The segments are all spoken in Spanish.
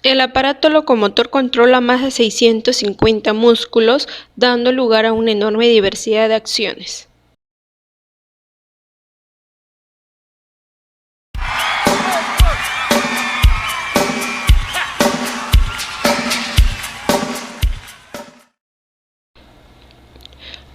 El aparato locomotor controla más de 650 músculos, dando lugar a una enorme diversidad de acciones.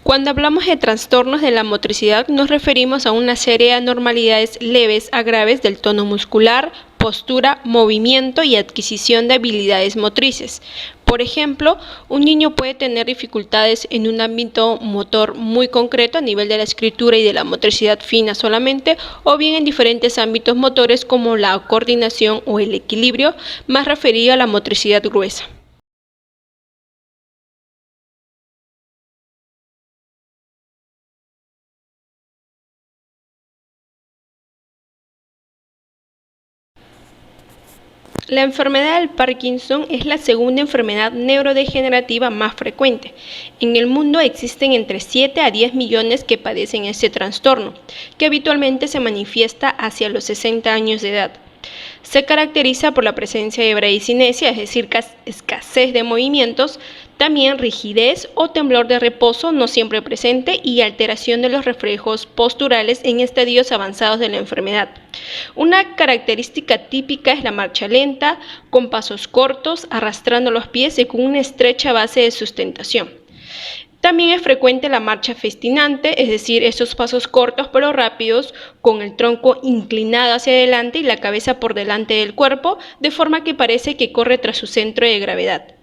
Cuando hablamos de trastornos de la motricidad, nos referimos a una serie de anormalidades leves a graves del tono muscular, postura, movimiento y adquisición de habilidades motrices. Por ejemplo, un niño puede tener dificultades en un ámbito motor muy concreto a nivel de la escritura y de la motricidad fina solamente, o bien en diferentes ámbitos motores como la coordinación o el equilibrio, más referido a la motricidad gruesa. La enfermedad del Parkinson es la segunda enfermedad neurodegenerativa más frecuente. En el mundo existen entre 7 a 10 millones que padecen este trastorno, que habitualmente se manifiesta hacia los 60 años de edad. Se caracteriza por la presencia de bradicinesia, es decir, escasez de movimientos, también rigidez o temblor de reposo no siempre presente y alteración de los reflejos posturales en estadios avanzados de la enfermedad. Una característica típica es la marcha lenta, con pasos cortos, arrastrando los pies y con una estrecha base de sustentación. También es frecuente la marcha festinante, es decir, esos pasos cortos pero rápidos, con el tronco inclinado hacia adelante y la cabeza por delante del cuerpo, de forma que parece que corre tras su centro de gravedad.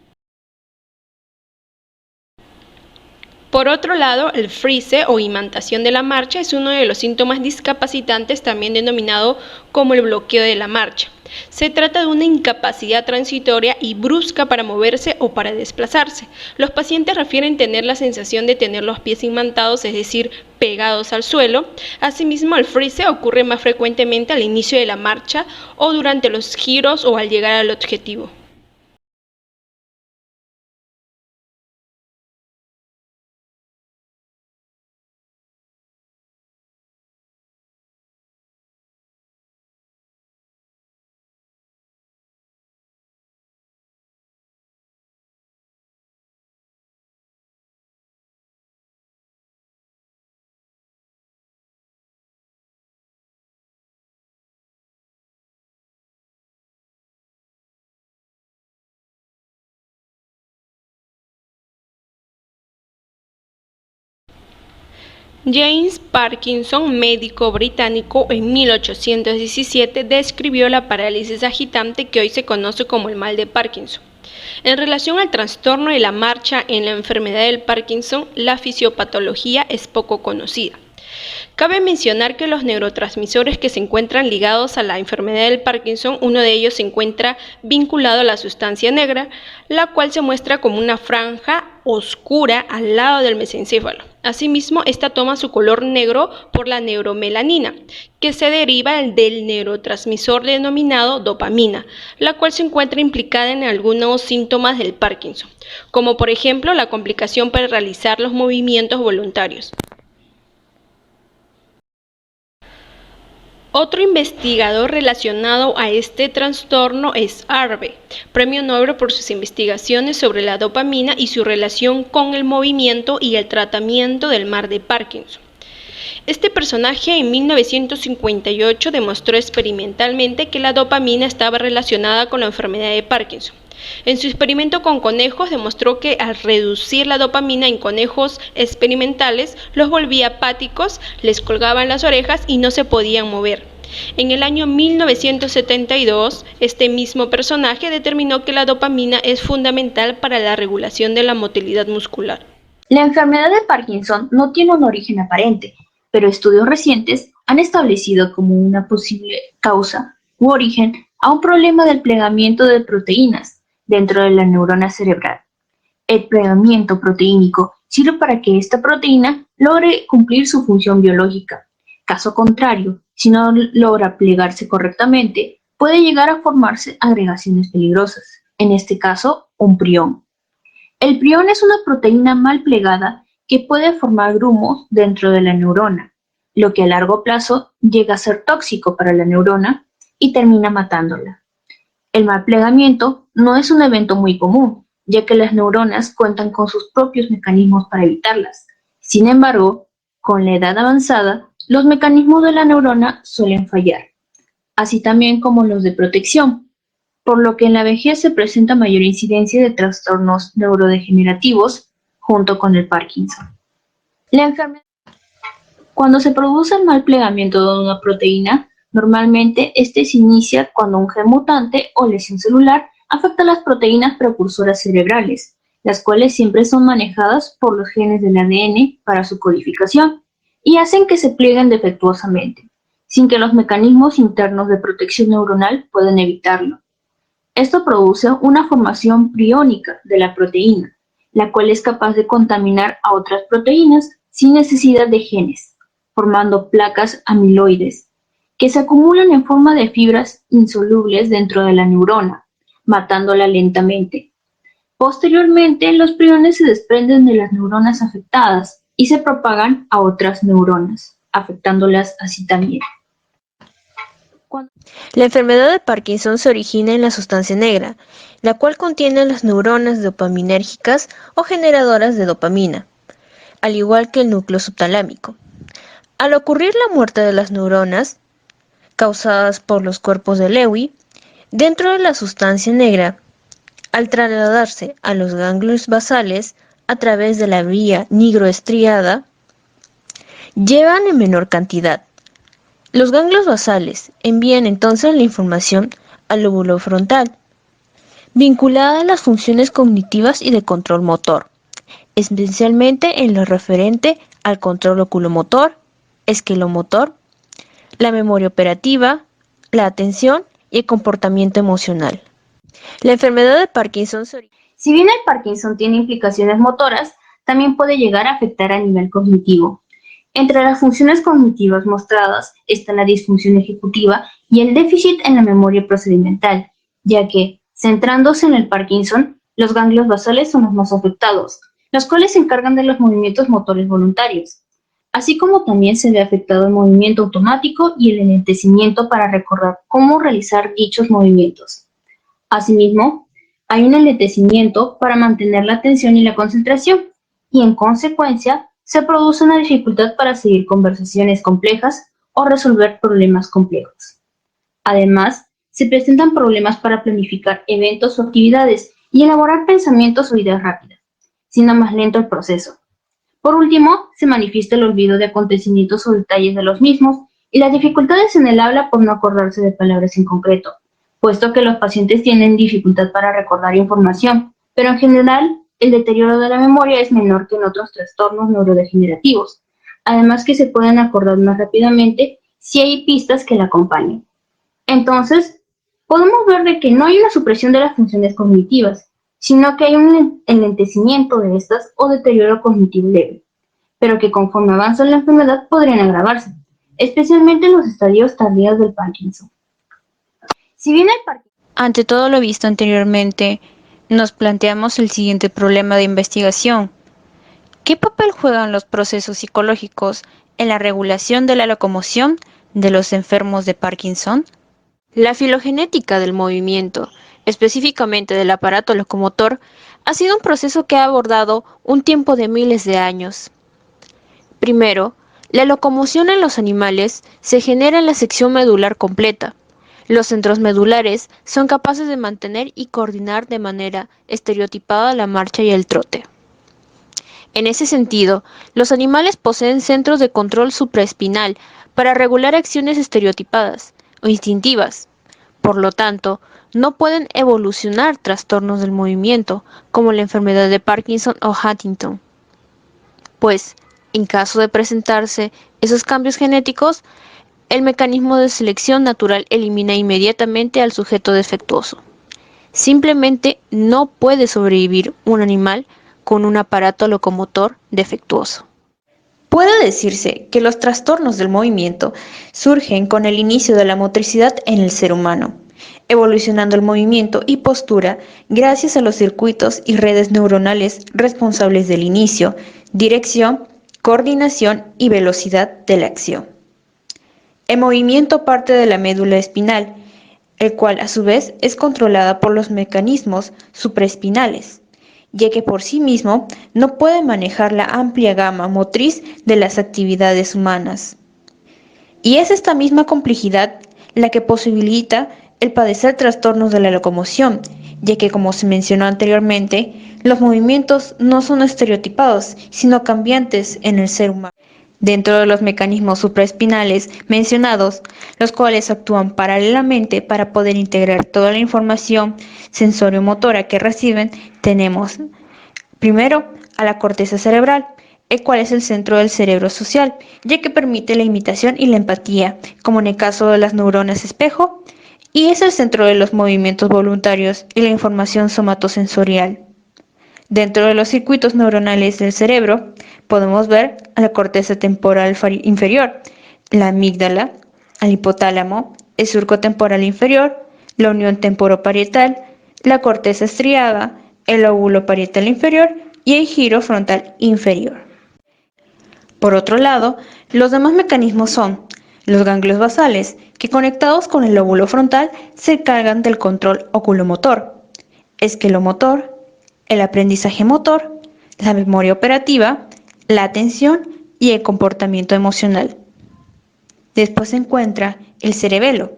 Por otro lado, el freeze o imantación de la marcha es uno de los síntomas discapacitantes, también denominado como el bloqueo de la marcha. Se trata de una incapacidad transitoria y brusca para moverse o para desplazarse. Los pacientes refieren tener la sensación de tener los pies imantados, es decir, pegados al suelo. Asimismo, el freeze ocurre más frecuentemente al inicio de la marcha o durante los giros o al llegar al objetivo. James Parkinson, médico británico, en 1817 describió la parálisis agitante que hoy se conoce como el mal de Parkinson. En relación al trastorno de la marcha en la enfermedad del Parkinson, la fisiopatología es poco conocida. Cabe mencionar que los neurotransmisores que se encuentran ligados a la enfermedad del Parkinson, uno de ellos se encuentra vinculado a la sustancia negra, la cual se muestra como una franja oscura al lado del mesencéfalo. Asimismo, esta toma su color negro por la neuromelanina, que se deriva del neurotransmisor denominado dopamina, la cual se encuentra implicada en algunos síntomas del Parkinson, como por ejemplo la complicación para realizar los movimientos voluntarios. Otro investigador relacionado a este trastorno es Harvey, premio Nobel por sus investigaciones sobre la dopamina y su relación con el movimiento y el tratamiento del mal de Parkinson. Este personaje en 1958 demostró experimentalmente que la dopamina estaba relacionada con la enfermedad de Parkinson. En su experimento con conejos demostró que al reducir la dopamina en conejos experimentales los volvía apáticos, les colgaban las orejas y no se podían mover. En el año 1972, este mismo personaje determinó que la dopamina es fundamental para la regulación de la motilidad muscular. La enfermedad de Parkinson no tiene un origen aparente, pero estudios recientes han establecido como una posible causa u origen a un problema del plegamiento de proteínas dentro de la neurona cerebral. El plegamiento proteínico sirve para que esta proteína logre cumplir su función biológica. Caso contrario, si no logra plegarse correctamente, puede llegar a formarse agregaciones peligrosas, en este caso, un prión. El prión es una proteína mal plegada que puede formar grumos dentro de la neurona, lo que a largo plazo llega a ser tóxico para la neurona y termina matándola. El mal plegamiento no es un evento muy común, ya que las neuronas cuentan con sus propios mecanismos para evitarlas. Sin embargo, con la edad avanzada, los mecanismos de la neurona suelen fallar, así también como los de protección, por lo que en la vejez se presenta mayor incidencia de trastornos neurodegenerativos junto con el Parkinson. La enfermedad Cuando se produce el mal plegamiento de una proteína, normalmente este se inicia cuando un gen mutante o lesión celular afecta a las proteínas precursoras cerebrales, las cuales siempre son manejadas por los genes del ADN para su codificación y hacen que se plieguen defectuosamente, sin que los mecanismos internos de protección neuronal puedan evitarlo. Esto produce una formación priónica de la proteína, la cual es capaz de contaminar a otras proteínas sin necesidad de genes, formando placas amiloides, que se acumulan en forma de fibras insolubles dentro de la neurona, matándola lentamente. Posteriormente, los priones se desprenden de las neuronas afectadas y se propagan a otras neuronas, afectándolas así también. La enfermedad de Parkinson se origina en la sustancia negra, la cual contiene las neuronas dopaminérgicas o generadoras de dopamina, al igual que el núcleo subtalámico. Al ocurrir la muerte de las neuronas, causadas por los cuerpos de Lewy, dentro de la sustancia negra, al trasladarse a los ganglios basales a través de la vía nigroestriada, llevan en menor cantidad. Los ganglios basales envían entonces la información al lóbulo frontal, vinculada a las funciones cognitivas y de control motor, especialmente en lo referente al control oculomotor, esquelomotor, la memoria operativa, la atención y el comportamiento emocional. La enfermedad de Parkinson Si bien el Parkinson tiene implicaciones motoras, también puede llegar a afectar a nivel cognitivo. Entre las funciones cognitivas mostradas está la disfunción ejecutiva y el déficit en la memoria procedimental, ya que, centrándose en el Parkinson, los ganglios basales son los más afectados, los cuales se encargan de los movimientos motores voluntarios, así como también se ve afectado el movimiento automático y el enlentecimiento para recordar cómo realizar dichos movimientos. Asimismo, hay un enlentecimiento para mantener la atención y la concentración, y en consecuencia, se produce una dificultad para seguir conversaciones complejas o resolver problemas complejos. Además, se presentan problemas para planificar eventos o actividades y elaborar pensamientos o ideas rápidas, siendo más lento el proceso. Por último, se manifiesta el olvido de acontecimientos o detalles de los mismos y las dificultades en el habla por no acordarse de palabras en concreto, puesto que los pacientes tienen dificultad para recordar información, pero en general el deterioro de la memoria es menor que en otros trastornos neurodegenerativos, además que se pueden acordar más rápidamente si hay pistas que la acompañen. Entonces, podemos ver de que no hay una supresión de las funciones cognitivas, sino que hay un enlentecimiento de estas o deterioro cognitivo leve, pero que conforme avanza la enfermedad podrían agravarse, especialmente en los estadios tardíos del Parkinson. Si bien Ante todo lo visto anteriormente, nos planteamos el siguiente problema de investigación. ¿Qué papel juegan los procesos psicológicos en la regulación de la locomoción de los enfermos de Parkinson? La filogenética del movimiento, específicamente del aparato locomotor, ha sido un proceso que ha abordado un tiempo de miles de años. Primero, la locomoción en los animales se genera en la sección medular completa. Los centros medulares son capaces de mantener y coordinar de manera estereotipada la marcha y el trote. En ese sentido, los animales poseen centros de control supraespinal para regular acciones estereotipadas o instintivas. Por lo tanto, no pueden evolucionar trastornos del movimiento, como la enfermedad de Parkinson o Huntington. Pues, en caso de presentarse esos cambios genéticos, el mecanismo de selección natural elimina inmediatamente al sujeto defectuoso. Simplemente no puede sobrevivir un animal con un aparato locomotor defectuoso. Puede decirse que los trastornos del movimiento surgen con el inicio de la motricidad en el ser humano, evolucionando el movimiento y postura gracias a los circuitos y redes neuronales responsables del inicio, dirección, coordinación y velocidad de la acción. El movimiento parte de la médula espinal, el cual a su vez es controlada por los mecanismos supraespinales, ya que por sí mismo no puede manejar la amplia gama motriz de las actividades humanas. Y es esta misma complejidad la que posibilita el padecer trastornos de la locomoción, ya que como se mencionó anteriormente, los movimientos no son estereotipados, sino cambiantes en el ser humano. Dentro de los mecanismos supraespinales mencionados, los cuales actúan paralelamente para poder integrar toda la información sensorio-motora que reciben, tenemos primero a la corteza cerebral, el cual es el centro del cerebro social, ya que permite la imitación y la empatía, como en el caso de las neuronas espejo, y es el centro de los movimientos voluntarios y la información somatosensorial. Dentro de los circuitos neuronales del cerebro, podemos ver a la corteza temporal inferior, la amígdala, al hipotálamo, el surco temporal inferior, la unión temporoparietal, la corteza estriada, el lóbulo parietal inferior y el giro frontal inferior. Por otro lado, los demás mecanismos son los ganglios basales, que conectados con el lóbulo frontal se encargan del control oculomotor, esquelomotor, el aprendizaje motor, la memoria operativa, la atención y el comportamiento emocional. Después se encuentra el cerebelo,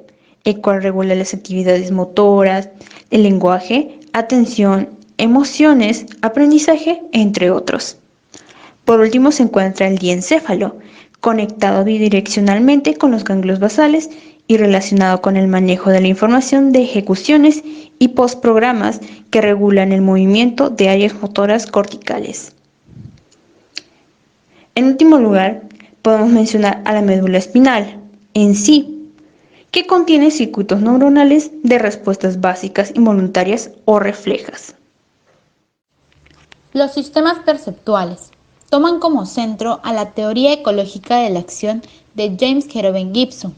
el cual regula las actividades motoras, el lenguaje, atención, emociones, aprendizaje, entre otros. Por último se encuentra el diencéfalo, conectado bidireccionalmente con los ganglios basales y relacionado con el manejo de la información de ejecuciones y postprogramas que regulan el movimiento de áreas motoras corticales. En último lugar, podemos mencionar a la médula espinal en sí, que contiene circuitos neuronales de respuestas básicas involuntarias o reflejas. Los sistemas perceptuales toman como centro a la teoría ecológica de la acción de James Jerome Gibson,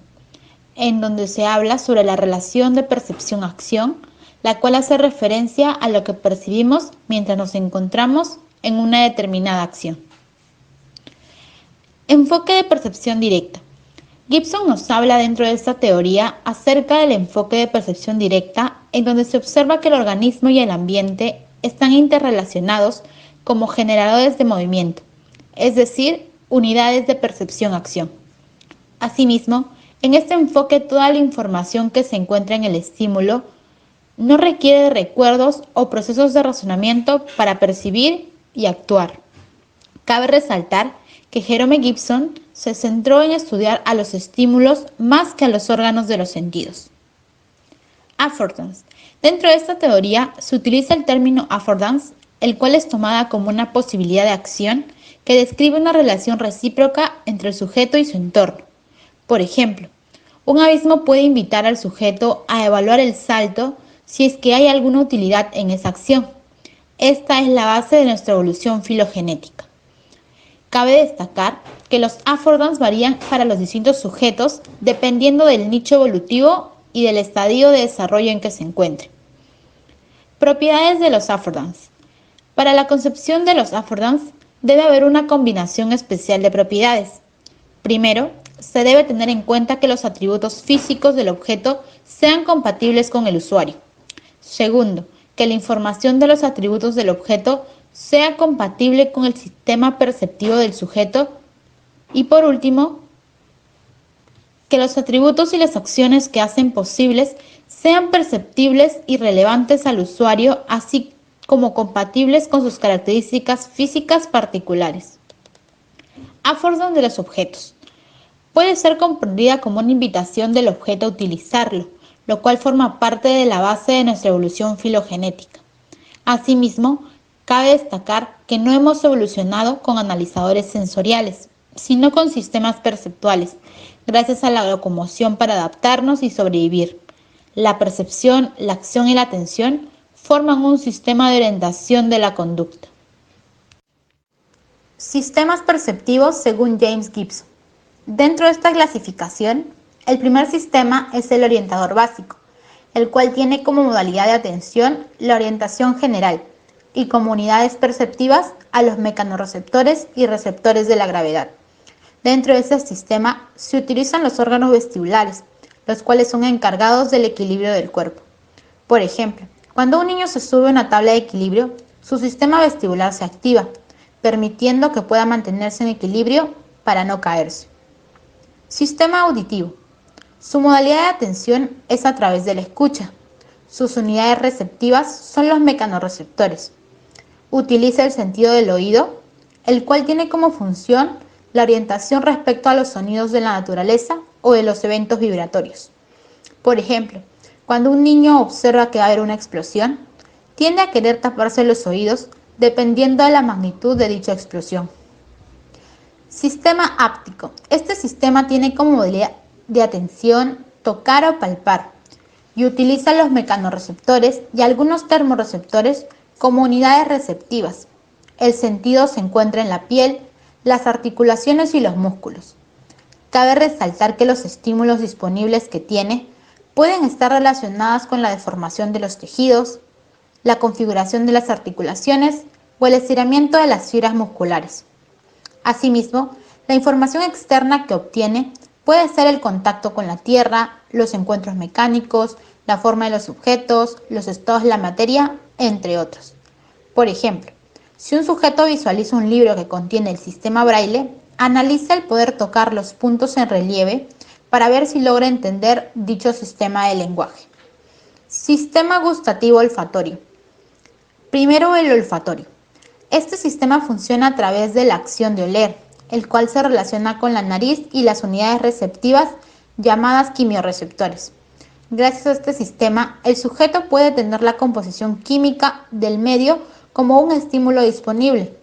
en donde se habla sobre la relación de percepción-acción, la cual hace referencia a lo que percibimos mientras nos encontramos en una determinada acción. Enfoque de percepción directa. Gibson nos habla dentro de esta teoría acerca del enfoque de percepción directa, en donde se observa que el organismo y el ambiente están interrelacionados como generadores de movimiento, es decir, unidades de percepción-acción. Asimismo, en este enfoque toda la información que se encuentra en el estímulo no requiere de recuerdos o procesos de razonamiento para percibir y actuar. Cabe resaltar que Jerome Gibson se centró en estudiar a los estímulos más que a los órganos de los sentidos. Affordance. Dentro de esta teoría se utiliza el término affordance, el cual es tomada como una posibilidad de acción que describe una relación recíproca entre el sujeto y su entorno. Por ejemplo, un abismo puede invitar al sujeto a evaluar el salto si es que hay alguna utilidad en esa acción. Esta es la base de nuestra evolución filogenética. Cabe destacar que los affordance varían para los distintos sujetos dependiendo del nicho evolutivo y del estadio de desarrollo en que se encuentre. Propiedades de los affordance. Para la concepción de los affordance debe haber una combinación especial de propiedades. Primero, se debe tener en cuenta que los atributos físicos del objeto sean compatibles con el usuario. Segundo, que la información de los atributos del objeto sea compatible con el sistema perceptivo del sujeto. Y por último, que los atributos y las acciones que hacen posibles sean perceptibles y relevantes al usuario, así como compatibles con sus características físicas particulares. Affordance de los objetos. Puede ser comprendida como una invitación del objeto a utilizarlo, lo cual forma parte de la base de nuestra evolución filogenética. Asimismo, cabe destacar que no hemos evolucionado con analizadores sensoriales, sino con sistemas perceptuales, gracias a la locomoción para adaptarnos y sobrevivir. La percepción, la acción y la atención forman un sistema de orientación de la conducta. Sistemas perceptivos según James Gibson. Dentro de esta clasificación, el primer sistema es el orientador básico, el cual tiene como modalidad de atención la orientación general y como unidades perceptivas a los mecanorreceptores y receptores de la gravedad. Dentro de este sistema se utilizan los órganos vestibulares, los cuales son encargados del equilibrio del cuerpo. Por ejemplo, cuando un niño se sube a una tabla de equilibrio, su sistema vestibular se activa, permitiendo que pueda mantenerse en equilibrio para no caerse. Sistema auditivo. Su modalidad de atención es a través de la escucha. Sus unidades receptivas son los mecanorreceptores. Utiliza el sentido del oído, el cual tiene como función la orientación respecto a los sonidos de la naturaleza o de los eventos vibratorios. Por ejemplo, cuando un niño observa que va a haber una explosión, tiende a querer taparse los oídos dependiendo de la magnitud de dicha explosión. Sistema áptico. Este sistema tiene como modalidad de atención tocar o palpar y utiliza los mecanorreceptores y algunos termorreceptores como unidades receptivas. El sentido se encuentra en la piel, las articulaciones y los músculos. Cabe resaltar que los estímulos disponibles que tiene pueden estar relacionados con la deformación de los tejidos, la configuración de las articulaciones o el estiramiento de las fibras musculares. Asimismo, la información externa que obtiene puede ser el contacto con la tierra, los encuentros mecánicos, la forma de los objetos, los estados de la materia, entre otros. Por ejemplo, si un sujeto visualiza un libro que contiene el sistema Braille, analiza el poder tocar los puntos en relieve para ver si logra entender dicho sistema de lenguaje. Sistema gustativo olfatorio. Primero, el olfatorio. Este sistema funciona a través de la acción de oler, el cual se relaciona con la nariz y las unidades receptivas llamadas quimiorreceptores. Gracias a este sistema, el sujeto puede tener la composición química del medio como un estímulo disponible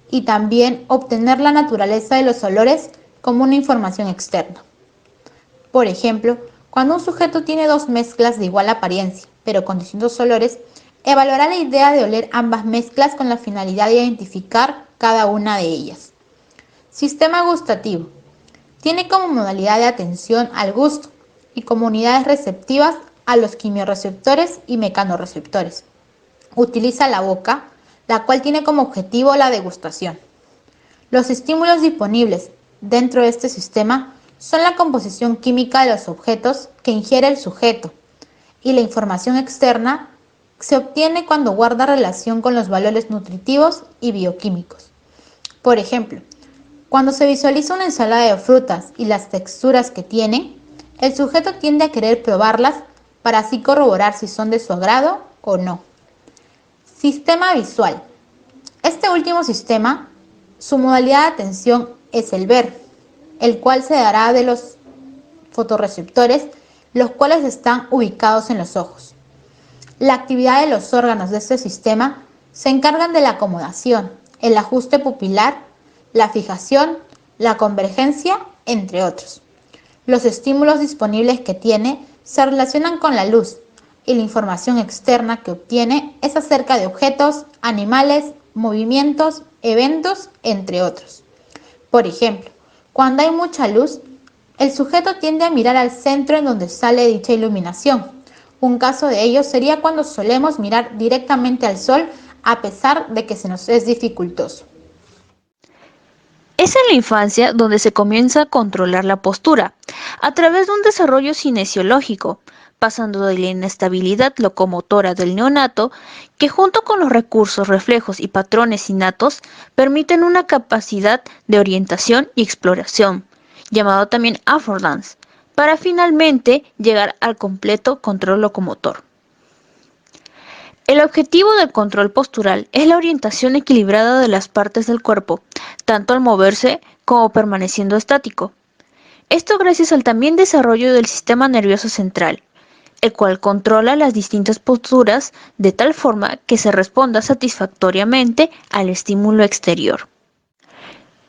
y también obtener la naturaleza de los olores como una información externa. Por ejemplo, cuando un sujeto tiene dos mezclas de igual apariencia, pero con distintos olores, evaluará la idea de oler ambas mezclas con la finalidad de identificar cada una de ellas. Sistema gustativo. Tiene como modalidad de atención al gusto y como unidades receptivas a los quimiorreceptores y mecanorreceptores. Utiliza la boca, la cual tiene como objetivo la degustación. Los estímulos disponibles dentro de este sistema son la composición química de los objetos que ingiere el sujeto y la información externa se obtiene cuando guarda relación con los valores nutritivos y bioquímicos. Por ejemplo, cuando se visualiza una ensalada de frutas y las texturas que tiene, el sujeto tiende a querer probarlas para así corroborar si son de su agrado o no. Sistema visual. Este último sistema, su modalidad de atención es el ver, el cual se dará de los fotorreceptores, los cuales están ubicados en los ojos. La actividad de los órganos de este sistema se encargan de la acomodación, el ajuste pupilar, la fijación, la convergencia, entre otros. Los estímulos disponibles que tiene se relacionan con la luz y la información externa que obtiene es acerca de objetos, animales, movimientos, eventos, entre otros. Por ejemplo, cuando hay mucha luz, el sujeto tiende a mirar al centro en donde sale dicha iluminación. Un caso de ello sería cuando solemos mirar directamente al sol a pesar de que se nos es dificultoso. Es en la infancia donde se comienza a controlar la postura, a través de un desarrollo cinesiológico, pasando de la inestabilidad locomotora del neonato, que junto con los recursos, reflejos y patrones innatos, permiten una capacidad de orientación y exploración, llamado también affordance, para finalmente llegar al completo control locomotor. El objetivo del control postural es la orientación equilibrada de las partes del cuerpo, tanto al moverse como permaneciendo estático. Esto gracias al también desarrollo del sistema nervioso central, el cual controla las distintas posturas de tal forma que se responda satisfactoriamente al estímulo exterior.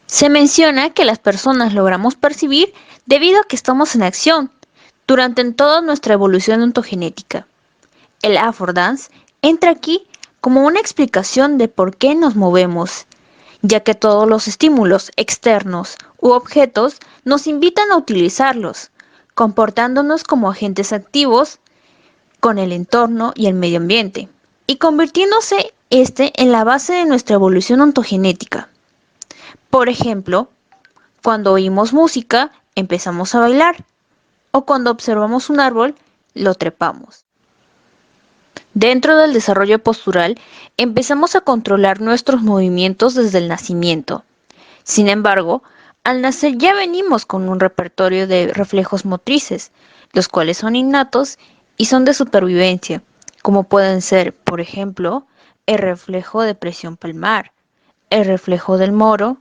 Se menciona que las personas logramos percibir debido a que estamos en acción durante toda nuestra evolución ontogenética. El affordance entra aquí como una explicación de por qué nos movemos, ya que todos los estímulos externos u objetos nos invitan a utilizarlos, comportándonos como agentes activos con el entorno y el medio ambiente, y convirtiéndose en la base de nuestra evolución ontogenética. Por ejemplo, cuando oímos música, empezamos a bailar. o cuando observamos un árbol, lo trepamos. Dentro del desarrollo postural, empezamos a controlar nuestros movimientos desde el nacimiento. Sin embargo, al nacer ya venimos con un repertorio de reflejos motrices, los cuales son innatos y son de supervivencia, como pueden ser, por ejemplo, el reflejo de presión palmar, el reflejo del moro,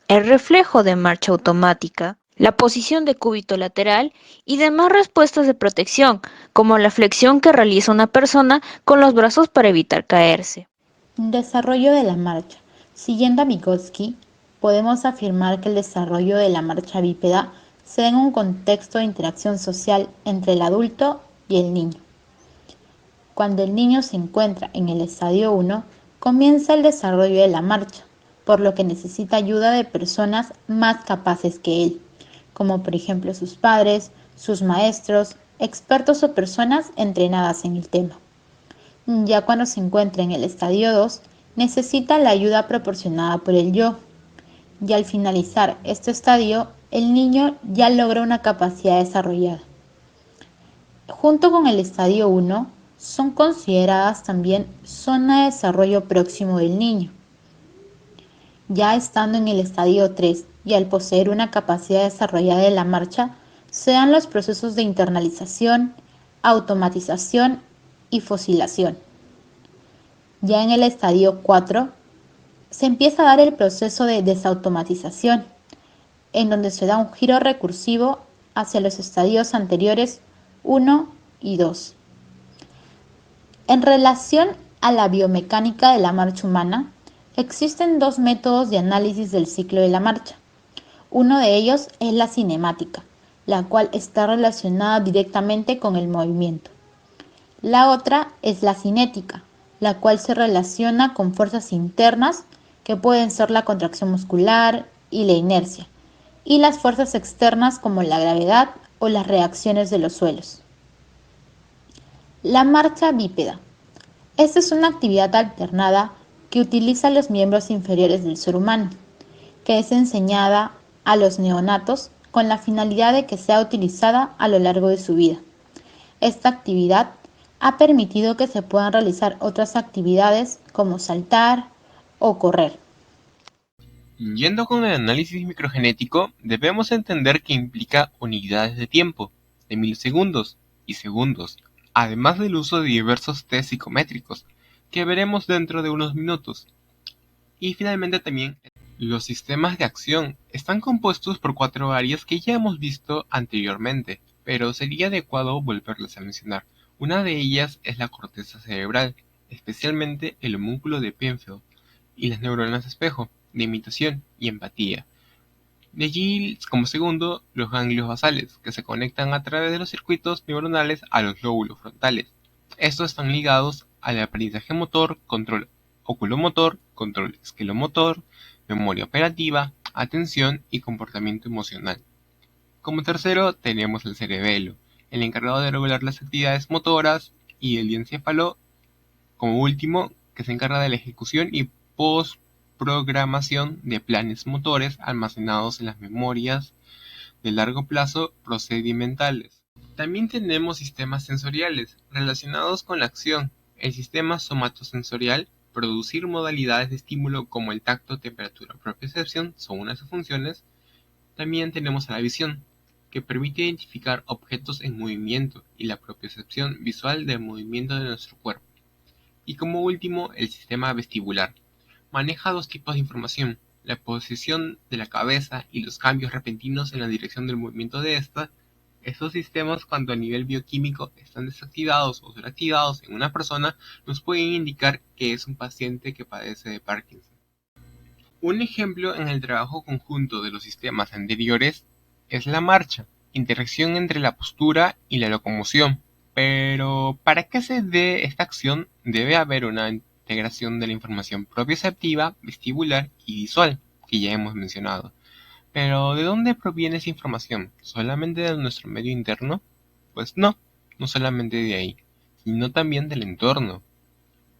el reflejo de marcha automática, la posición de cúbito lateral y demás respuestas de protección, como la flexión que realiza una persona con los brazos para evitar caerse. Desarrollo de la marcha. Siguiendo a Vygotsky, podemos afirmar que el desarrollo de la marcha bípeda se da en un contexto de interacción social entre el adulto y el niño. Cuando el niño se encuentra en el estadio 1, comienza el desarrollo de la marcha, por lo que necesita ayuda de personas más capaces que él, como por ejemplo sus padres, sus maestros, expertos o personas entrenadas en el tema. Ya cuando se encuentra en el estadio 2, necesita la ayuda proporcionada por el yo. Y al finalizar este estadio, el niño ya logra una capacidad desarrollada. Junto con el estadio 1, son consideradas también zona de desarrollo próximo del niño. Ya estando en el estadio 3 y al poseer una capacidad desarrollada de la marcha, se dan los procesos de internalización, automatización y fosilación. Ya en el estadio 4 se empieza a dar el proceso de desautomatización, en donde se da un giro recursivo hacia los estadios anteriores 1 y 2. En relación a la biomecánica de la marcha humana, existen dos métodos de análisis del ciclo de la marcha. Uno de ellos es la cinemática, la cual está relacionada directamente con el movimiento. La otra es la cinética, la cual se relaciona con fuerzas internas que pueden ser la contracción muscular y la inercia, y las fuerzas externas como la gravedad o las reacciones de los suelos. La marcha bípeda. Esta es una actividad alternada que utiliza los miembros inferiores del ser humano, que es enseñada a los neonatos con la finalidad de que sea utilizada a lo largo de su vida. Esta actividad ha permitido que se puedan realizar otras actividades como saltar o correr. Yendo con el análisis microgenético, debemos entender que implica unidades de tiempo, de milisegundos y segundos, además del uso de diversos test psicométricos, que veremos dentro de unos minutos. Y finalmente también, los sistemas de acción están compuestos por 4 áreas que ya hemos visto anteriormente, pero sería adecuado volverlas a mencionar. Una de ellas es la corteza cerebral, especialmente el homúnculo de Penfield, y las neuronas espejo, de imitación y empatía. De allí, como segundo, los ganglios basales, que se conectan a través de los circuitos neuronales a los lóbulos frontales. Estos están ligados al aprendizaje motor, control oculomotor, control esquelomotor, memoria operativa, atención y comportamiento emocional. Como tercero, tenemos el cerebelo, el encargado de regular las actividades motoras, y el diencéfalo, como último, que se encarga de la ejecución y postprogramación de planes motores almacenados en las memorias de largo plazo procedimentales. También tenemos sistemas sensoriales relacionados con la acción. El sistema somatosensorial, producir modalidades de estímulo como el tacto, temperatura, propiocepción son una de sus funciones. También tenemos a la visión, que permite identificar objetos en movimiento y la propiocepción visual del movimiento de nuestro cuerpo. Y como último, el sistema vestibular. Maneja dos tipos de información: la posición de la cabeza y los cambios repentinos en la dirección del movimiento de esta. Estos sistemas, cuando a nivel bioquímico están desactivados o sobreactivados en una persona, nos pueden indicar que es un paciente que padece de Parkinson. Un ejemplo en el trabajo conjunto de los sistemas anteriores es la marcha, interacción entre la postura y la locomoción. Pero para que se dé esta acción debe haber una integración de la información propioceptiva, vestibular y visual, que ya hemos mencionado. Pero ¿de dónde proviene esa información? ¿Solamente de nuestro medio interno? Pues no solamente de ahí, sino también del entorno.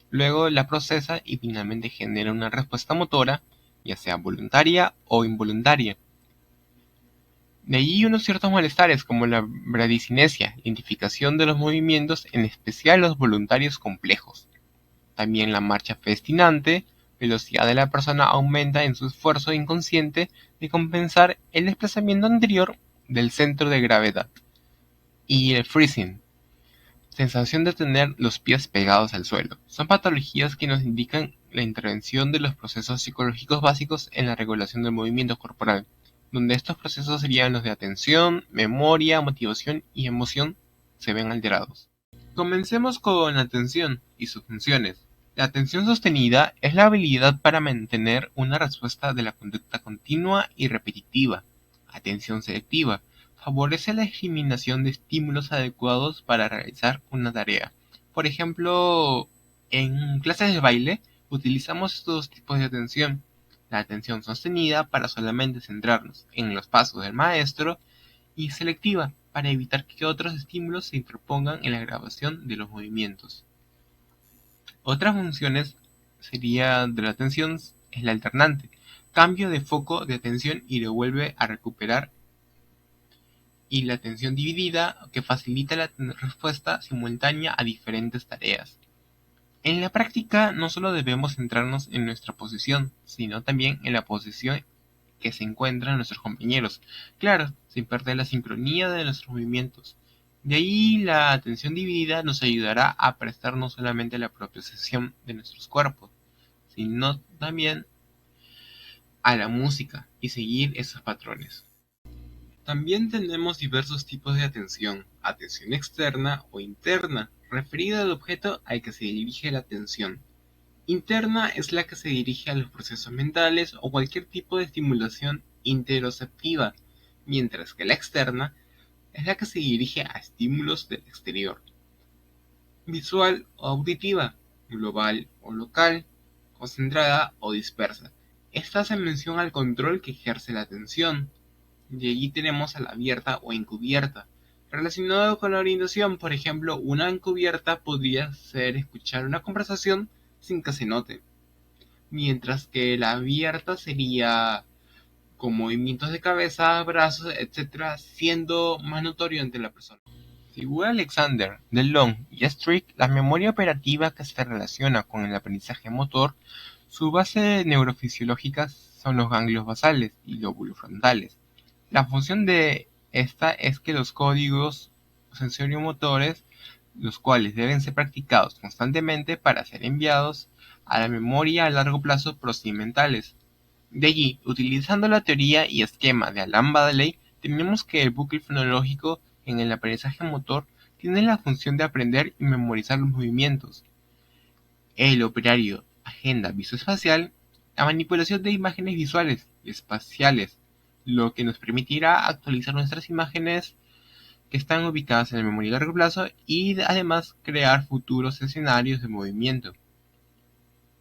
Luego la procesa y finalmente genera una respuesta motora, ya sea voluntaria o involuntaria. De allí unos ciertos malestares como la bradicinesia, la identificación de los movimientos, en especial los voluntarios complejos. También la marcha festinante, velocidad de la persona aumenta en su esfuerzo inconsciente de compensar el desplazamiento anterior del centro de gravedad. Y el freezing, sensación de tener los pies pegados al suelo. Son patologías que nos indican la intervención de los procesos psicológicos básicos en la regulación del movimiento corporal, donde estos procesos serían los de atención, memoria, motivación y emoción se ven alterados. Comencemos con la atención y sus funciones. La atención sostenida es la habilidad para mantener una respuesta de la conducta continua y repetitiva. Atención selectiva favorece la eliminación de estímulos adecuados para realizar una tarea. Por ejemplo, en clases de baile utilizamos estos dos tipos de atención. La atención sostenida para solamente centrarnos en los pasos del maestro y selectiva para evitar que otros estímulos se interpongan en la grabación de los movimientos. Otras funciones sería de la atención es la alternante, cambio de foco de atención y lo vuelve a recuperar, y la atención dividida, que facilita la respuesta simultánea a diferentes tareas. En la práctica no solo debemos centrarnos en nuestra posición, sino también en la posición que se encuentran nuestros compañeros, claro, sin perder la sincronía de nuestros movimientos. De ahí la atención dividida nos ayudará a prestar no solamente la propiocepción de nuestros cuerpos, sino también a la música y seguir esos patrones. También tenemos diversos tipos de atención externa o interna, referida al objeto al que se dirige la atención. Interna es la que se dirige a los procesos mentales o cualquier tipo de estimulación interoceptiva, mientras que la externa es la que se dirige a estímulos del exterior. Visual o auditiva, global o local, concentrada o dispersa. Esta hace mención al control que ejerce la atención. Y allí tenemos a la abierta o encubierta. Relacionado con la orientación, por ejemplo, una encubierta podría ser escuchar una conversación sin que se note, mientras que la abierta sería con movimientos de cabeza, brazos, etc., siendo más notorio ante la persona. Según Alexander, DeLong y Strick, la memoria operativa que se relaciona con el aprendizaje motor, su base neurofisiológica son los ganglios basales y lóbulos frontales. La función de esta es que los códigos sensorio-motores, los cuales deben ser practicados constantemente para ser enviados a la memoria a largo plazo procedimentales. De allí, utilizando la teoría y esquema de Alan Baddeley, tenemos que el bucle fonológico en el aprendizaje motor tiene la función de aprender y memorizar los movimientos. El operario agenda visoespacial, la manipulación de imágenes visuales y espaciales, lo que nos permitirá actualizar nuestras imágenes que están ubicadas en la memoria a largo plazo y además crear futuros escenarios de movimiento.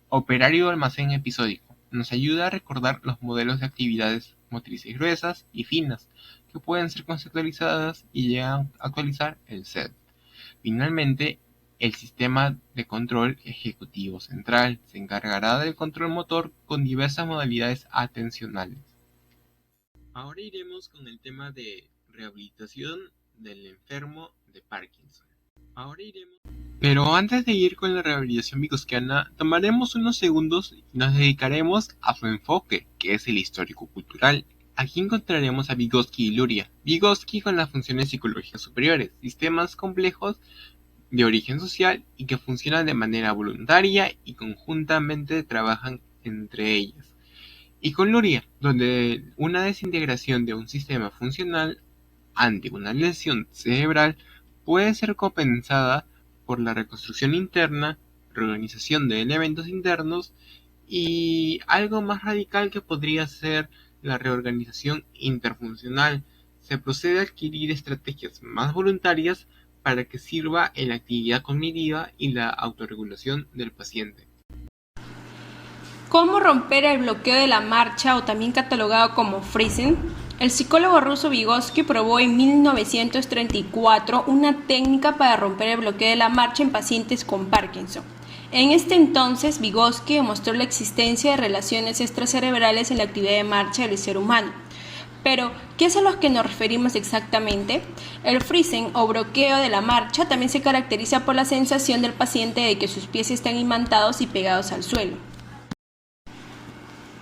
Operario almacén episódico nos ayuda a recordar los modelos de actividades motrices gruesas y finas que pueden ser conceptualizadas y llegan a actualizar el set. Finalmente, el sistema de control ejecutivo central se encargará del control motor con diversas modalidades atencionales. Ahora iremos con el tema de rehabilitación del enfermo de Parkinson. Pero antes de ir con la rehabilitación vygotsquiana, tomaremos unos segundos y nos dedicaremos a su enfoque, que es el histórico-cultural. Aquí encontraremos a Vygotsky y Luria. Vygotsky con las funciones psicológicas superiores, sistemas complejos de origen social y que funcionan de manera voluntaria y conjuntamente trabajan entre ellas. Y con Luria, donde una desintegración de un sistema funcional ante una lesión cerebral puede ser compensada por la reconstrucción interna, reorganización de elementos internos y algo más radical que podría ser la reorganización interfuncional. Se procede a adquirir estrategias más voluntarias para que sirva en la actividad cognitiva y la autorregulación del paciente. ¿Cómo romper el bloqueo de la marcha, o también catalogado como freezing? El psicólogo ruso Vygotsky probó en 1934 una técnica para romper el bloqueo de la marcha en pacientes con Parkinson. En este entonces, Vygotsky demostró la existencia de relaciones extracerebrales en la actividad de marcha del ser humano. Pero, ¿qué es a los que nos referimos exactamente? El freezing o bloqueo de la marcha también se caracteriza por la sensación del paciente de que sus pies están imantados y pegados al suelo.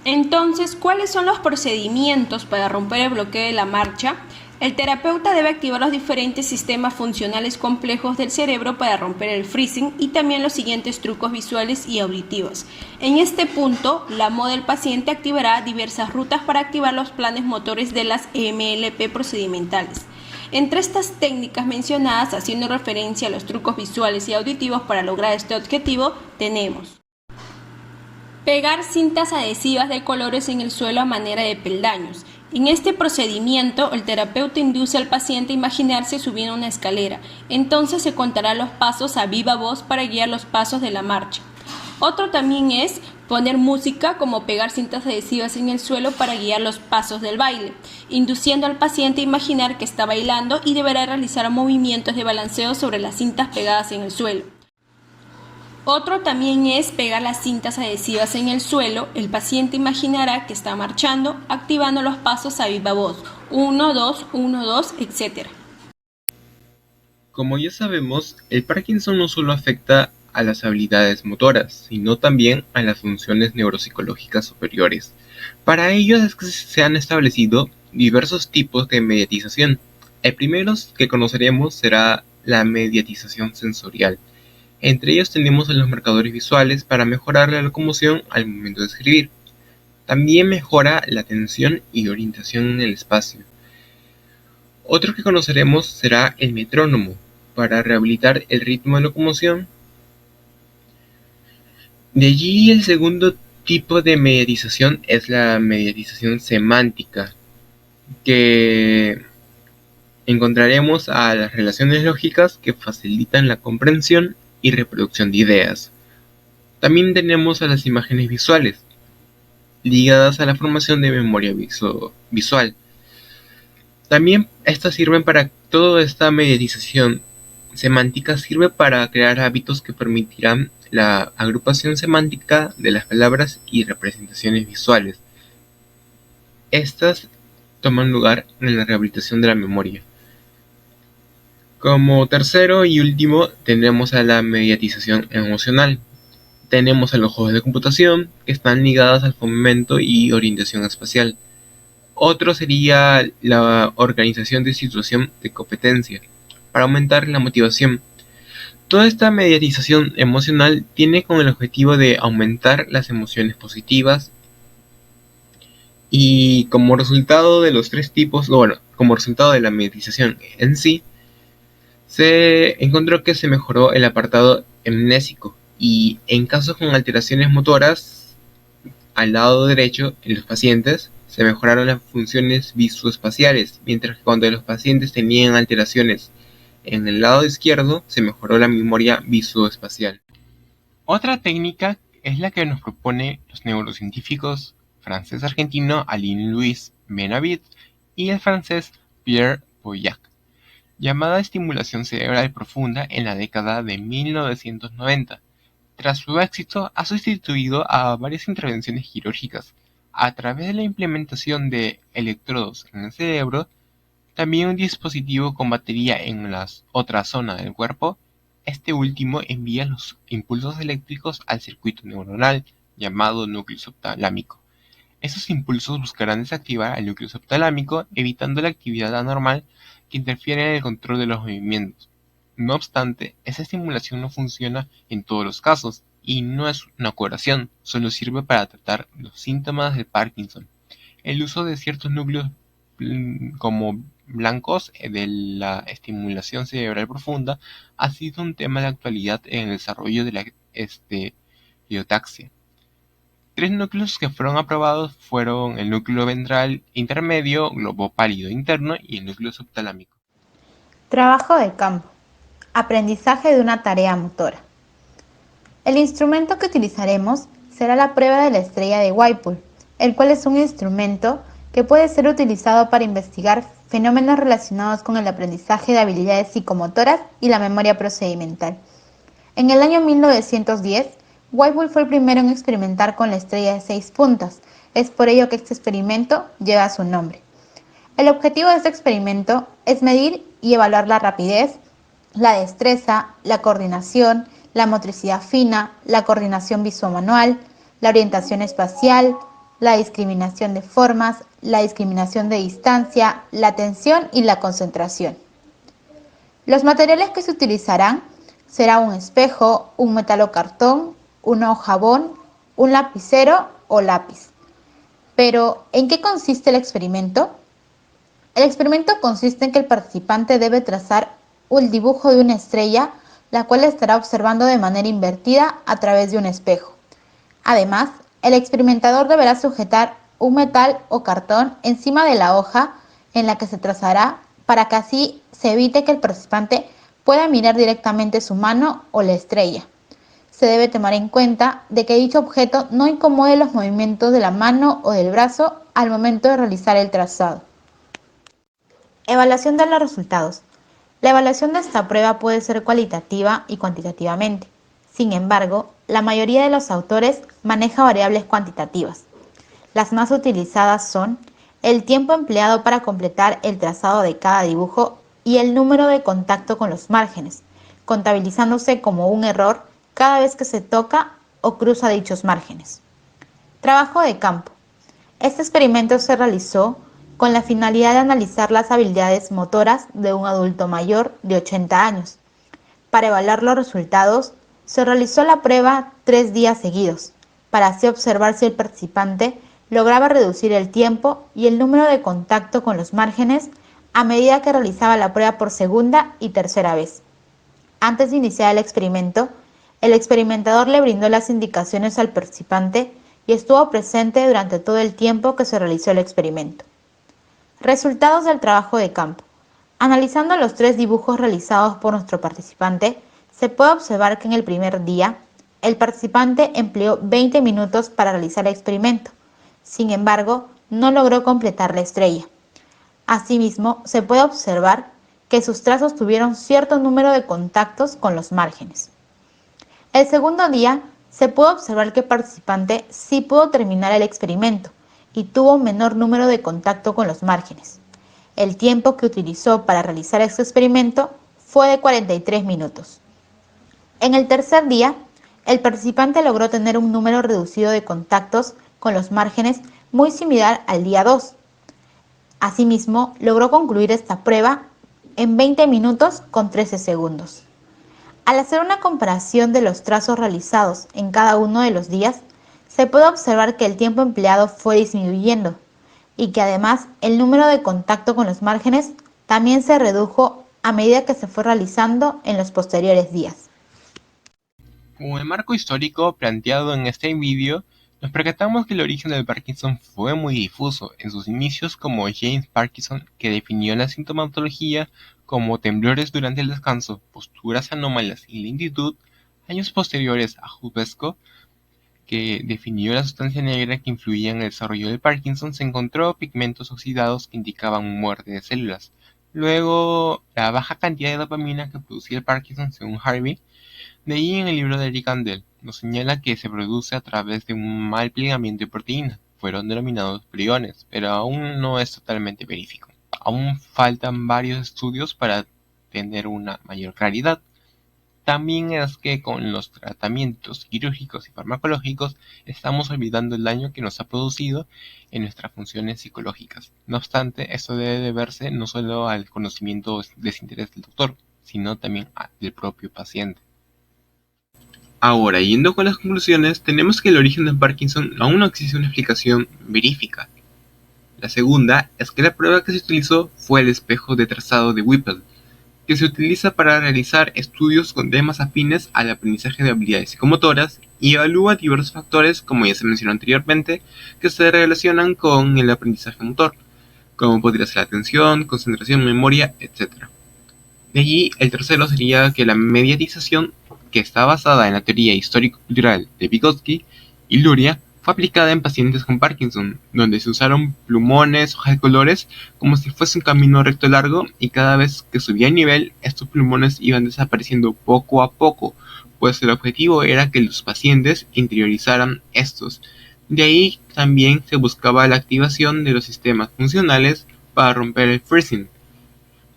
Entonces, ¿cuáles son los procedimientos para romper el bloqueo de la marcha? El terapeuta debe activar los diferentes sistemas funcionales complejos del cerebro para romper el freezing y también los siguientes trucos visuales y auditivos. En este punto, la MO del paciente activará diversas rutas para activar los planes motores de las MLP procedimentales. Entre estas técnicas mencionadas, haciendo referencia a los trucos visuales y auditivos para lograr este objetivo, tenemos pegar cintas adhesivas de colores en el suelo a manera de peldaños. En este procedimiento, el terapeuta induce al paciente a imaginarse subiendo una escalera. Entonces se contará los pasos a viva voz para guiar los pasos de la marcha. Otro también es poner música, como pegar cintas adhesivas en el suelo para guiar los pasos del baile, induciendo al paciente a imaginar que está bailando y deberá realizar movimientos de balanceo sobre las cintas pegadas en el suelo. Otro también es pegar las cintas adhesivas en el suelo. El paciente imaginará que está marchando, activando los pasos a viva voz, 1, 2, 1, 2, etc. Como ya sabemos, el Parkinson no solo afecta a las habilidades motoras, sino también a las funciones neuropsicológicas superiores. Para ello es que se han establecido diversos tipos de mediatización. El primero que conoceremos será la mediatización sensorial. Entre ellos tenemos a los marcadores visuales para mejorar la locomoción al momento de escribir. También mejora la atención y orientación en el espacio. Otro que conoceremos será el metrónomo, para rehabilitar el ritmo de locomoción. De allí el segundo tipo de mediatización es la mediatización semántica, que encontraremos a las relaciones lógicas que facilitan la comprensión y reproducción de ideas. También tenemos a las imágenes visuales, ligadas a la formación de memoria visual. También estas sirven para toda esta mediatización semántica, sirve para crear hábitos que permitirán la agrupación semántica de las palabras y representaciones visuales. Estas toman lugar en la rehabilitación de la memoria. Como tercero y último tenemos a la mediatización emocional. Tenemos a los juegos de computación que están ligados al fomento y orientación espacial. Otro sería la organización de situación de competencia para aumentar la motivación. Toda esta mediatización emocional tiene como el objetivo de aumentar las emociones positivas y como resultado de los tres tipos, como resultado de la mediatización en sí, se encontró que se mejoró el apartado amnésico y en casos con alteraciones motoras al lado derecho en los pacientes se mejoraron las funciones visoespaciales, mientras que cuando los pacientes tenían alteraciones en el lado izquierdo se mejoró la memoria visoespacial. Otra técnica es la que nos propone los neurocientíficos francés-argentino Alain-Louis Benavit y el francés Pierre Boyac, llamada estimulación cerebral profunda en la década de 1990. Tras su éxito, ha sustituido a varias intervenciones quirúrgicas. A través de la implementación de electrodos en el cerebro, también un dispositivo con batería en la otra zona del cuerpo, este último envía los impulsos eléctricos al circuito neuronal llamado núcleo subtalámico. Esos impulsos buscarán desactivar al núcleo subtalámico, evitando la actividad anormal que interfiere en el control de los movimientos. No obstante, esa estimulación no funciona en todos los casos y no es una curación, solo sirve para tratar los síntomas del Parkinson. El uso de ciertos núcleos como blancos de la estimulación cerebral profunda ha sido un tema de actualidad en el desarrollo de la estereotaxia. 3 núcleos que fueron aprobados fueron el núcleo ventral intermedio, globo pálido interno y el núcleo subtalámico. Trabajo de campo. Aprendizaje de una tarea motora. El instrumento que utilizaremos será la prueba de la estrella de Whipple, el cual es un instrumento que puede ser utilizado para investigar fenómenos relacionados con el aprendizaje de habilidades psicomotoras y la memoria procedimental. En el año 1910, Whipple fue el primero en experimentar con la estrella de 6 puntas. Es por ello que este experimento lleva su nombre. El objetivo de este experimento es medir y evaluar la rapidez, la destreza, la coordinación, la motricidad fina, la coordinación visomanual, la orientación espacial, la discriminación de formas, la discriminación de distancia, la atención y la concentración. Los materiales que se utilizarán será un espejo, un metalocartón, una hojabón, un lapicero o lápiz. Pero, ¿en qué consiste el experimento? El experimento consiste en que el participante debe trazar el dibujo de una estrella, la cual estará observando de manera invertida a través de un espejo. Además, el experimentador deberá sujetar un metal o cartón encima de la hoja en la que se trazará para que así se evite que el participante pueda mirar directamente su mano o la estrella. Se debe tomar en cuenta de que dicho objeto no incomode los movimientos de la mano o del brazo al momento de realizar el trazado. Evaluación de los resultados. La evaluación de esta prueba puede ser cualitativa y cuantitativamente. Sin embargo, la mayoría de los autores maneja variables cuantitativas. Las más utilizadas son el tiempo empleado para completar el trazado de cada dibujo y el número de contacto con los márgenes, contabilizándose como un error cada vez que se toca o cruza dichos márgenes. Trabajo de campo. Este experimento se realizó con la finalidad de analizar las habilidades motoras de un adulto mayor de 80 años. Para evaluar los resultados, se realizó la prueba 3 días seguidos, para así observar si el participante lograba reducir el tiempo y el número de contacto con los márgenes a medida que realizaba la prueba por segunda y tercera vez. Antes de iniciar el experimento, el experimentador le brindó las indicaciones al participante y estuvo presente durante todo el tiempo que se realizó el experimento. Resultados del trabajo de campo. Analizando los 3 dibujos realizados por nuestro participante, se puede observar que en el primer día, el participante empleó 20 minutos para realizar el experimento. Sin embargo, no logró completar la estrella. Asimismo, se puede observar que sus trazos tuvieron cierto número de contactos con los márgenes. El segundo día, se pudo observar que el participante sí pudo terminar el experimento y tuvo un menor número de contacto con los márgenes. El tiempo que utilizó para realizar este experimento fue de 43 minutos. En el tercer día, el participante logró tener un número reducido de contactos con los márgenes muy similar al día 2. Asimismo, logró concluir esta prueba en 20 minutos con 13 segundos. Al hacer una comparación de los trazos realizados en cada uno de los días, se puede observar que el tiempo empleado fue disminuyendo y que además el número de contacto con los márgenes también se redujo a medida que se fue realizando en los posteriores días. Como el marco histórico planteado en este vídeo, nos percatamos que el origen del Parkinson fue muy difuso en sus inicios, como James Parkinson, que definió la sintomatología como temblores durante el descanso, posturas anómalas y lentitud. Años posteriores a Hubesco, que definió la sustancia negra que influía en el desarrollo del Parkinson, se encontró pigmentos oxidados que indicaban muerte de células. Luego, la baja cantidad de dopamina que producía el Parkinson, según Harvey, de ahí en el libro de Eric Kandel, nos señala que se produce a través de un mal plegamiento de proteínas. Fueron denominados priones, pero aún no es totalmente verífico. Aún faltan varios estudios para tener una mayor claridad. También es que con los tratamientos quirúrgicos y farmacológicos estamos olvidando el daño que nos ha producido en nuestras funciones psicológicas. No obstante, esto debe deberse no solo al conocimiento desinterés del doctor, sino también del propio paciente. Ahora, yendo con las conclusiones, tenemos que el origen del Parkinson aún no existe una explicación verífica. La segunda es que la prueba que se utilizó fue el espejo de trazado de Whipple, que se utiliza para realizar estudios con temas afines al aprendizaje de habilidades psicomotoras y evalúa diversos factores, como ya se mencionó anteriormente, que se relacionan con el aprendizaje motor, como podría ser la atención, concentración, memoria, etc. De allí, el tercero sería que la mediatización, que está basada en la teoría histórico-cultural de Vygotsky y Luria, fue aplicada en pacientes con Parkinson, donde se usaron plumones, hojas de colores, como si fuese un camino recto largo, y cada vez que subía el nivel, estos plumones iban desapareciendo poco a poco, pues el objetivo era que los pacientes interiorizaran estos. De ahí también se buscaba la activación de los sistemas funcionales para romper el freezing,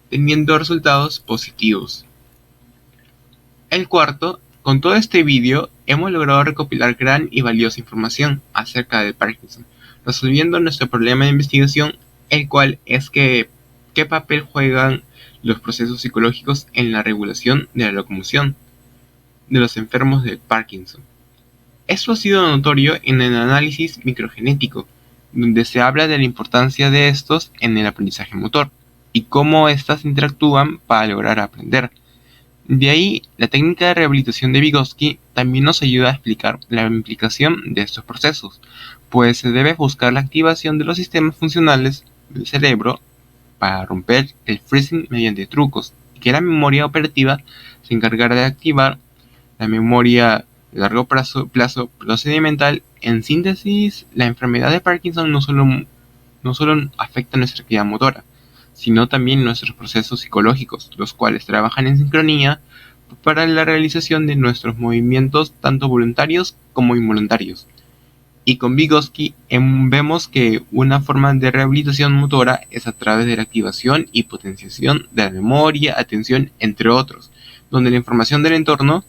teniendo resultados positivos. El cuarto, con todo este vídeo hemos logrado recopilar gran y valiosa información acerca del Parkinson, resolviendo nuestro problema de investigación, el cual es que qué papel juegan los procesos psicológicos en la regulación de la locomoción de los enfermos del Parkinson. Esto ha sido notorio en el análisis microgenético, donde se habla de la importancia de estos en el aprendizaje motor y cómo éstas interactúan para lograr aprender. De ahí, la técnica de rehabilitación de Vygotsky también nos ayuda a explicar la implicación de estos procesos, pues se debe buscar la activación de los sistemas funcionales del cerebro para romper el freezing mediante trucos, y que la memoria operativa se encargará de activar la memoria de largo plazo procedimental. En síntesis, la enfermedad de Parkinson no solo afecta nuestra actividad motora, sino también nuestros procesos psicológicos, los cuales trabajan en sincronía para la realización de nuestros movimientos tanto voluntarios como involuntarios. Y con Vygotsky vemos que una forma de rehabilitación motora es a través de la activación y potenciación de la memoria, atención, entre otros, donde la información del entorno,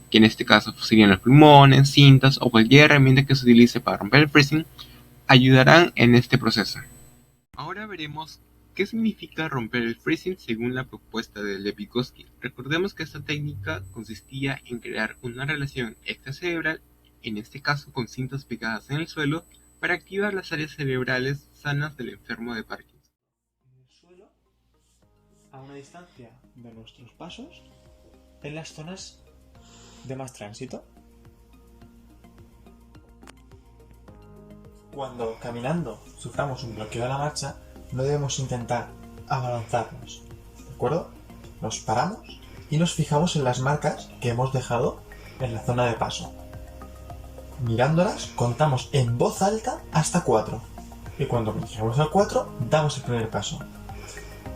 que en este caso serían los pulmones, cintas o cualquier herramienta que se utilice para romper el freezing, ayudarán en este proceso. Ahora veremos qué significa romper el freezing según la propuesta de Lev Vygotsky. Recordemos que esta técnica consistía en crear una relación extracerebral, en este caso con cintas pegadas en el suelo, para activar las áreas cerebrales sanas del enfermo de Parkinson. En el suelo, a una distancia de nuestros pasos, en las zonas de más tránsito. Cuando caminando suframos un bloqueo de la marcha, no debemos intentar abalanzarnos, ¿de acuerdo? Nos paramos y nos fijamos en las marcas que hemos dejado en la zona de paso. Mirándolas, contamos en voz alta hasta 4. Y cuando llegamos al 4, damos el primer paso.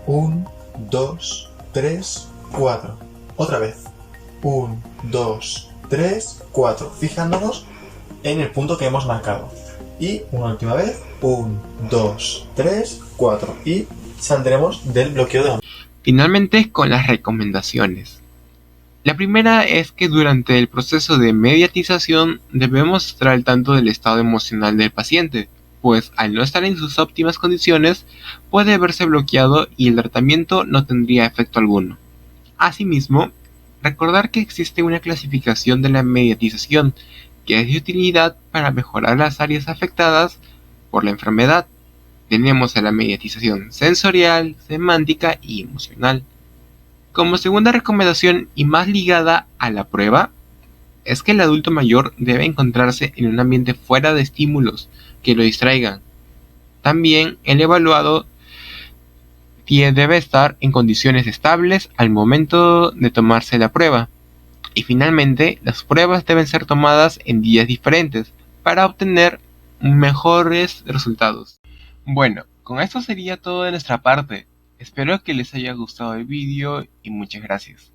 1, 2, 3, 4. Otra vez. 1, 2, 3, 4. Fijándonos en el punto que hemos marcado. Y una última vez. 1, 2, 3, 4. Y saldremos del bloqueo de la... Finalmente, con las recomendaciones. La primera es que durante el proceso de mediatización debemos estar al tanto del estado emocional del paciente, pues al no estar en sus óptimas condiciones puede verse bloqueado y el tratamiento no tendría efecto alguno. Asimismo, recordar que existe una clasificación de la mediatización que es de utilidad para mejorar las áreas afectadas por la enfermedad. Tenemos a la mediatización sensorial, semántica y emocional. Como segunda recomendación y más ligada a la prueba, es que el adulto mayor debe encontrarse en un ambiente fuera de estímulos que lo distraigan. También el evaluado debe estar en condiciones estables al momento de tomarse la prueba. Y finalmente, las pruebas deben ser tomadas en días diferentes para obtener mejores resultados. Bueno, con esto sería todo de nuestra parte. Espero que les haya gustado el vídeo y muchas gracias.